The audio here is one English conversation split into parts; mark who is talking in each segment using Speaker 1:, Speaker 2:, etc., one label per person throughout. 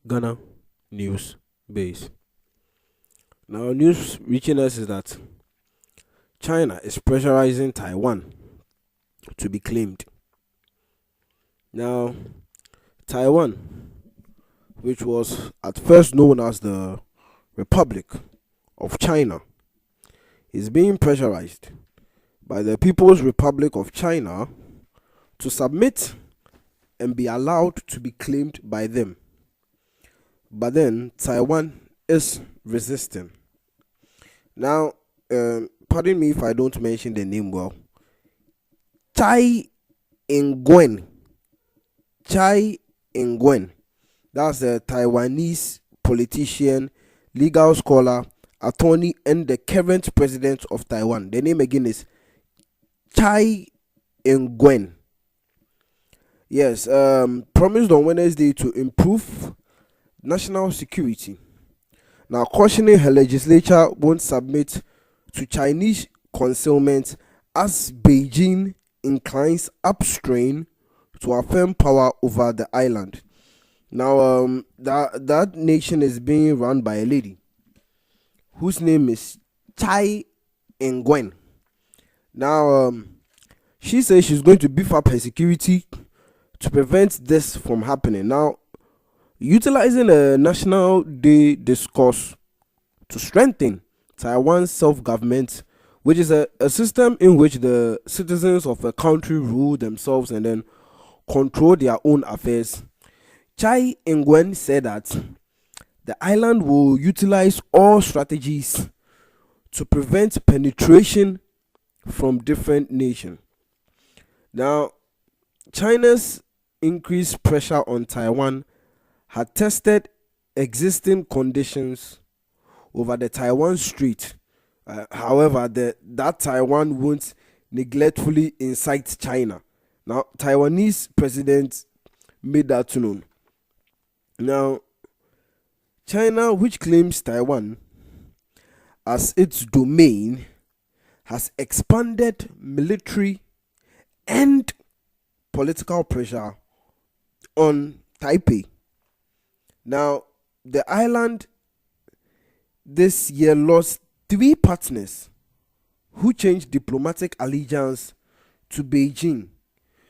Speaker 1: Ghana news base. Now, news reaching us is that China is pressurizing Taiwan to be claimed. Now, Taiwan, which was at first known as the Republic of China, is being pressurized by the People's Republic of China to submit and be allowed to be claimed by them. But then Taiwan is resisting. Now, pardon me if I don't mention the name well. Tsai Ing-wen. Tsai Ing-wen. That's a Taiwanese politician, legal scholar, attorney, and the current president of Taiwan. The name again is Tsai Ing-wen. Yes, promised on Wednesday to improve national security. Now, cautioning her legislature won't submit to Chinese concealment as Beijing inclines upstream to affirm power over the island. Now, that nation is being run by a lady whose name is Tsai Ing-wen. Now, she says she's going to beef up her security to prevent this from happening. Now, utilizing a National Day discourse to strengthen Taiwan's self-government, which is a system in which the citizens of a country rule themselves and then control their own affairs. Tsai Ing-wen said that the island will utilize all strategies to prevent penetration from different nations. Now, China's increased pressure on Taiwan had tested existing conditions over the Taiwan Strait. However, that Taiwan won't neglectfully incite China. Now, Taiwanese president made that known. Now, China, which claims Taiwan as its domain, has expanded military and political pressure on Taipei. Now, the island this year lost 3 partners who changed diplomatic allegiance to Beijing.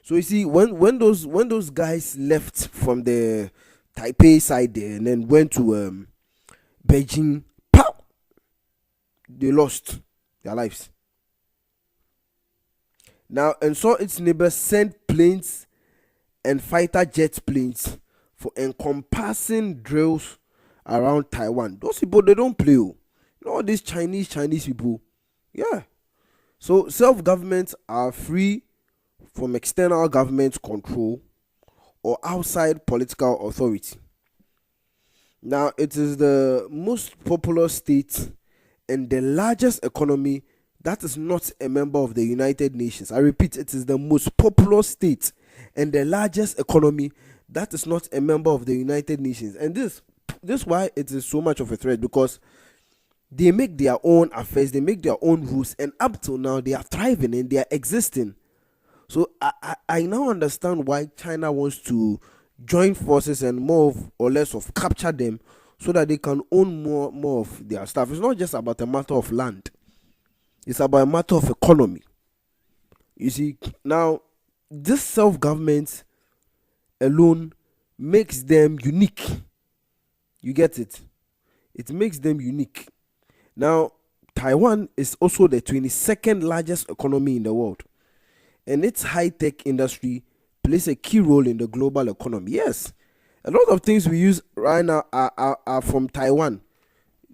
Speaker 1: So you see, when those guys left from the Taipei side there and then went to Beijing, pow, they lost their lives. Now, and saw its neighbors send planes and fighter jet planes for encompassing drills around Taiwan. Those people, they don't play. You know, all these Chinese people. Yeah. So self-governments are free from external government control or outside political authority. Now, it is the most populous state and the largest economy that is not a member of the United Nations. I repeat, it is the most populous state and the largest economy that is not a member of the United Nations. And this why it is so much of a threat, because they make their own affairs, they make their own rules, and up till now they are thriving and they are existing. So I now understand why China wants to join forces and more or less of capture them so that they can own more of their stuff. It's not just about a matter of land. It's about a matter of economy. You see, now, this self-government alone makes them unique. You get it? It makes them unique. Now, Taiwan is also the 22nd largest economy in the world, and its high-tech industry plays a key role in the global economy. Yes, a lot of things we use right now are from Taiwan.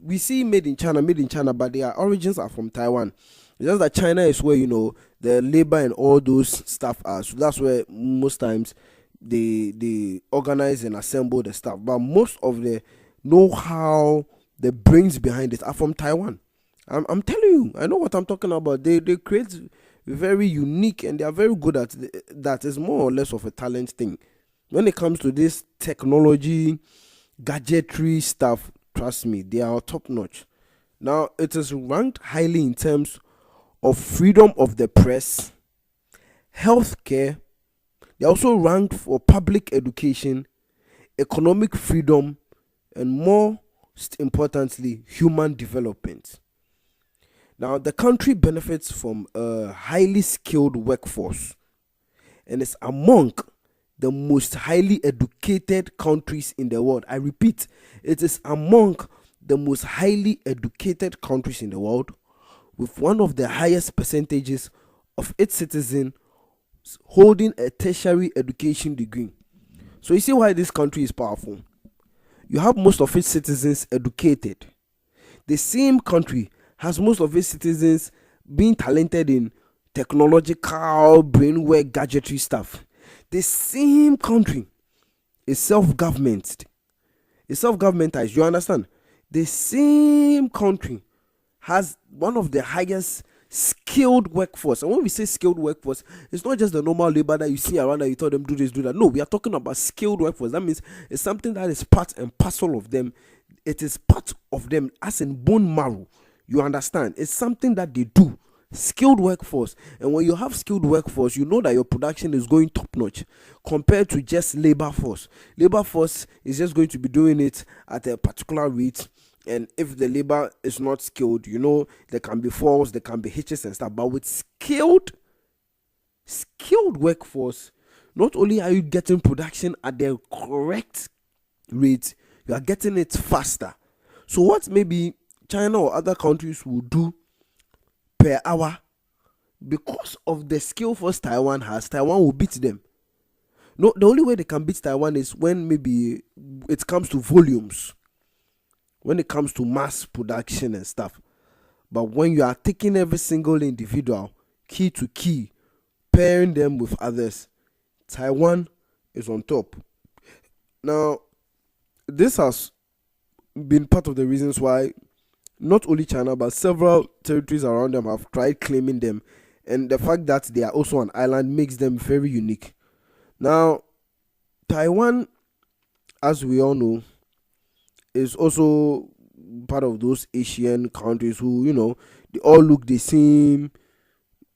Speaker 1: We see made in China, but their origins are from Taiwan. It's just that China is where, the labor and all those stuff are. So that's where most times they organize and assemble the stuff. But most of the know-how, the brains behind it are from Taiwan. I'm telling you, I know what I'm talking about. They create very unique, and they are very good at that. Is more or less of a talent thing. When it comes to this technology, gadgetry stuff, trust me, they are top notch. Now, it is ranked highly in terms of freedom of the press, healthcare. They also ranked for public education, economic freedom, and most importantly, human development. Now, the country benefits from a highly skilled workforce and is among the most highly educated countries in the world. I repeat, it is among the most highly educated countries in the world, with one of the highest percentages of its citizens holding a tertiary education degree. So you see why this country is powerful. You have most of its citizens educated. The same country has most of its citizens being talented in technological, brainwork, gadgetry stuff. The same country is self-governmented. It's self-governmentized, you understand? The same country has one of the highest skilled workforce. And when we say skilled workforce, it's not just the normal labor that you see around that you tell them do this, do that. No, we are talking about skilled workforce. That means it's something that is part and parcel of them. It is part of them as in bone marrow. You understand? It's something that they do. Skilled workforce. And when you have skilled workforce, you know that your production is going top notch compared to just labor force. Labor force is just going to be doing it at a particular rate, and if the labor is not skilled, there can be faults, there can be hitches and stuff. But with skilled workforce, not only are you getting production at the correct rate, you are getting it faster. So what maybe China or other countries will do per hour, because of the skill force Taiwan has, Taiwan will beat them. No, the only way they can beat Taiwan is when maybe it comes to volumes, when it comes to mass production and stuff. But when you are taking every single individual, key to key, pairing them with others, Taiwan is on top. Now, this has been part of the reasons why not only China but several territories around them have tried claiming them, and the fact that they are also an island makes them very unique. Now, Taiwan, as we all know, is also part of those Asian countries who, they all look the same,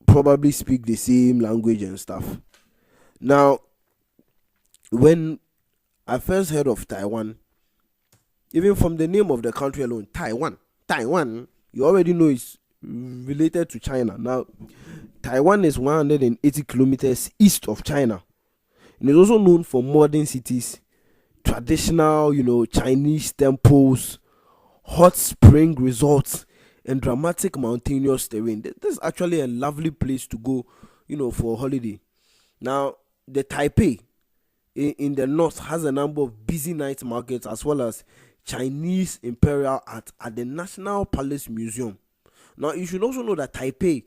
Speaker 1: probably speak the same language and stuff. Now, when I first heard of Taiwan, even from the name of the country alone, Taiwan, you already know it's related to China. Now, Taiwan is 180 kilometers east of China, and it's also known for modern cities, traditional, Chinese temples, hot spring resorts, and dramatic mountainous terrain. This is actually a lovely place to go, for a holiday. Now, the Taipei in the north has a number of busy night markets as well as Chinese imperial art at the National Palace Museum. Now, you should also know that Taipei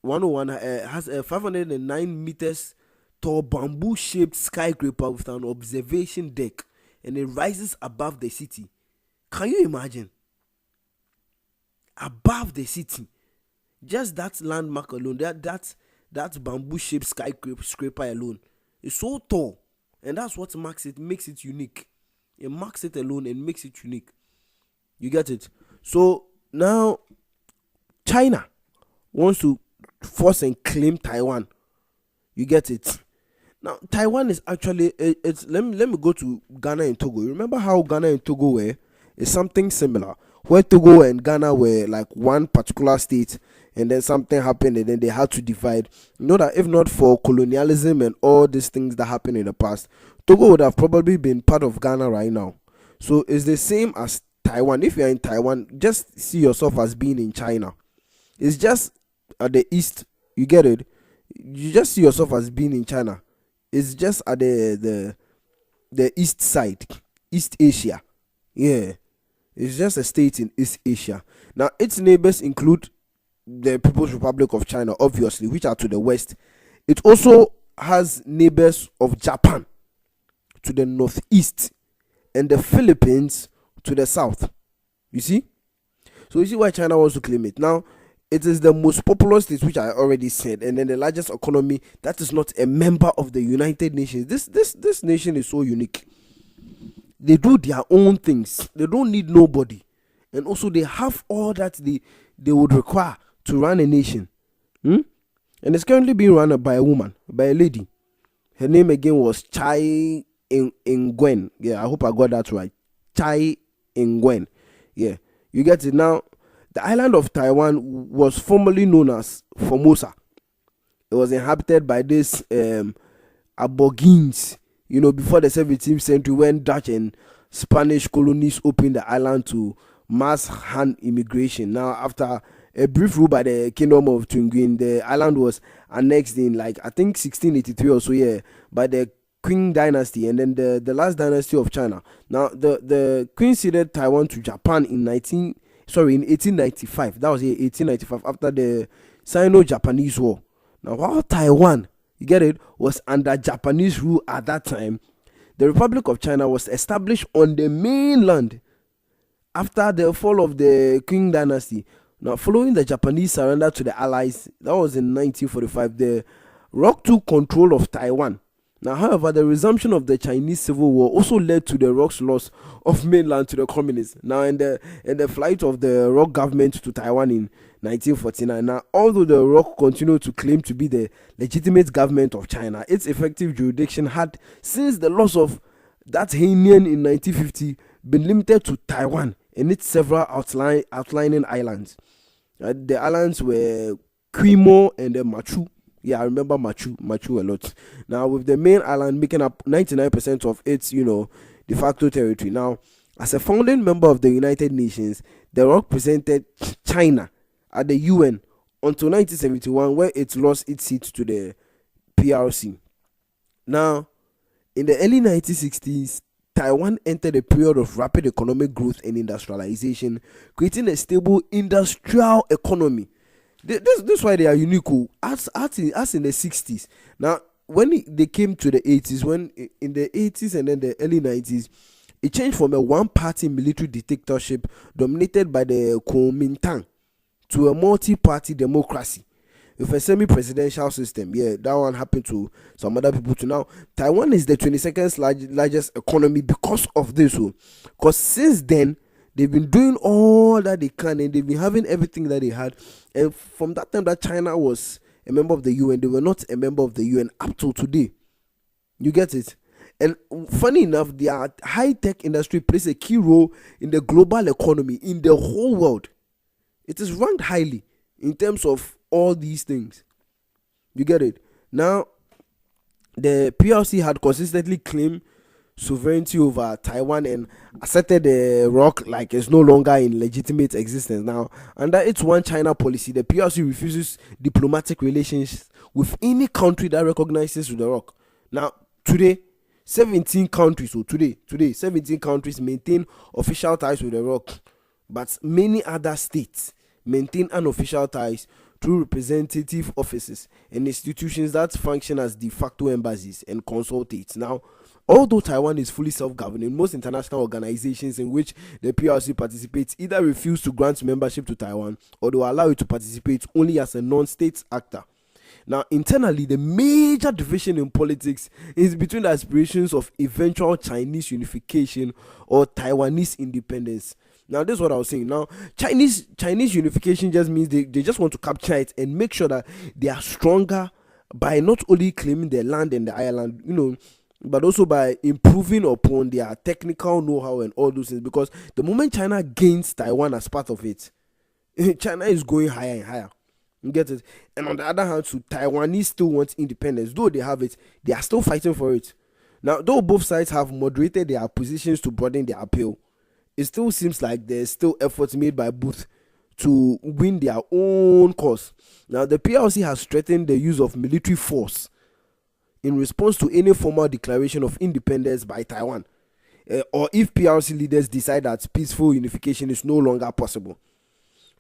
Speaker 1: 101 has a 509 meters tall bamboo-shaped skyscraper with an observation deck, and it rises above the city. Can you imagine? Above the city, just that landmark alone, that bamboo-shaped skyscraper alone is so tall, and that's what makes it unique. It marks it alone and makes it unique. You get it? So now China wants to force and claim Taiwan. You get it? Now Taiwan is actually let me go to Ghana and Togo. You remember how Ghana and Togo were? It's something similar, where Togo and Ghana were like one particular state, and then something happened and then they had to divide. You know that if not for colonialism and all these things that happened in the past, Togo would have probably been part of Ghana right now. So it's the same as Taiwan. If you're in Taiwan, just see yourself as being in China. It's just at the east. You get it? You just see yourself as being in China. It's just at the east side, East Asia. Yeah. It's just a state in East Asia. Now, its neighbors include the People's Republic of China, obviously, which are to the west. It also has neighbors of Japan to the northeast and the Philippines to the south. You see? So you see why China wants to claim it. Now, it is the most populous state, which I already said, and then the largest economy that is not a member of the United Nations. This nation is so unique. They do their own things. They don't need nobody. And also they have all that they would require to run a nation. And it's currently being run by a woman, by a lady. Her name again was Tsai Ing-wen. Yeah, I hope I got that right. Tsai Ing-wen. Yeah, you get it now. The island of Taiwan was formerly known as Formosa. It was inhabited by these Aborigines, before the 17th century, when Dutch and Spanish colonies opened the island to mass Han immigration. Now, after a brief rule by the Kingdom of Taiwan, the island was annexed in, like, I think 1683 or so, yeah, by the Qing dynasty, and then the last dynasty of China. Now, the Queen ceded Taiwan to Japan in 1895. That was 1895, after the Sino-Japanese War. Now, while Taiwan, you get it, was under Japanese rule at that time, the Republic of China was established on the mainland after the fall of the Qing dynasty. Now, following the Japanese surrender to the Allies, that was in 1945, the ROC took control of Taiwan. Now, however, the resumption of the Chinese Civil War also led to the ROC's loss of mainland to the communists. Now, in the flight of the ROC government to Taiwan in 1949. Now, although the ROC continued to claim to be the legitimate government of China, its effective jurisdiction had, since the loss of that Hainan in 1950, been limited to Taiwan and its several outlining islands. The islands were Quimo and Machu. Yeah, I remember Machu a lot. Now, with the main island making up 99% of its, de facto territory. Now, as a founding member of the United Nations, the ROC presented China at the UN until 1971, where it lost its seat to the PRC. Now, in the early 1960s, Taiwan entered a period of rapid economic growth and industrialization, creating a stable industrial economy. This is why they are unique, as in the 60s. Now, when they came to the 80s, when in the 80s and then the early 90s, it changed from a one-party military dictatorship dominated by the Kuomintang to a multi-party democracy with a semi-presidential system. Yeah, that one happened to some other people too. Now, Taiwan is the 22nd largest economy because of this. Because since then, they've been doing all that they can, and they've been having everything that they had. And from that time that China was a member of the UN, they were not a member of the UN up till today. You get it? And funny enough, their high-tech industry plays a key role in the global economy, in the whole world. It is ranked highly in terms of all these things. You get it? Now, the PRC had consistently claimed sovereignty over Taiwan and asserted the ROC like it's no longer in legitimate existence. Now, under its one China policy, the PRC refuses diplomatic relations with any country that recognizes the ROC. Now, today, 17 countries maintain official ties with the ROC, but many other states maintain unofficial ties through representative offices and institutions that function as de facto embassies and consulates. Now, although Taiwan is fully self-governing, most international organizations in which the PRC participates either refuse to grant membership to Taiwan or they will allow it to participate only as a non-state actor. Now, internally, the major division in politics is between the aspirations of eventual Chinese unification or Taiwanese independence. Now, this is what I was saying. Now, Chinese unification just means they just want to capture it and make sure that they are stronger by not only claiming their land and the island, but also by improving upon their technical know-how and all those things. Because the moment China gains Taiwan as part of it, China is going higher and higher. You get it? And on the other hand, so Taiwanese still want independence. Though they have it, they are still fighting for it. Now, though both sides have moderated their positions to broaden their appeal, it still seems like there's still efforts made by both to win their own cause. Now, the PRC has threatened the use of military force in response to any formal declaration of independence by Taiwan, or if PRC leaders decide that peaceful unification is no longer possible.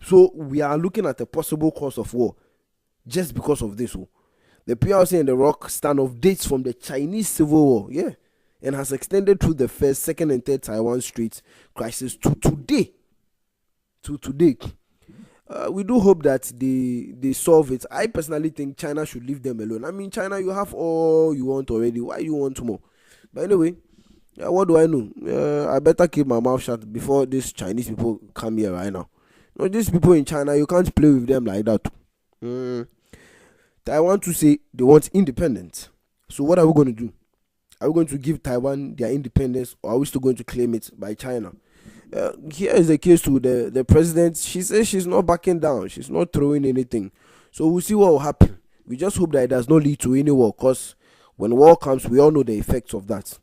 Speaker 1: So we are looking at a possible cause of war just because of this. The PRC and the ROC standoff dates from the Chinese Civil War, and has extended through the first, second, and third Taiwan Strait crisis to today. We do hope that they solve it. I personally think China should leave them alone. I mean, China, you have all you want already. Why you want more? But anyway, what do I know? I better keep my mouth shut before these Chinese people come here right now. These people in China, you can't play with them like that. I want to say they want independence. So what are we going to do? Are we going to give Taiwan their independence, or are we still going to claim it by China? Here is the case to the president. She says she's not backing down. She's not throwing anything. So we'll see what will happen. We just hope that it does not lead to any war, because when war comes, we all know the effects of that.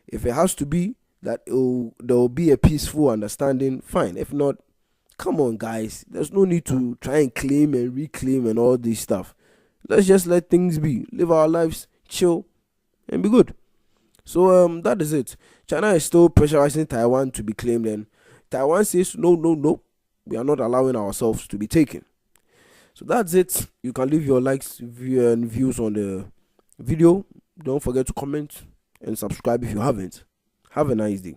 Speaker 1: If it has to be that there will be a peaceful understanding, fine. If not, come on, guys. There's no need to try and claim and reclaim and all this stuff. Let's just let things be. Live our lives, chill, and be good. So that is it. China is still pressurizing Taiwan to be claimed, and Taiwan says no, no, no. We are not allowing ourselves to be taken. So that's it. You can leave your likes and views on the video. Don't forget to comment and subscribe if you haven't. Have a nice day.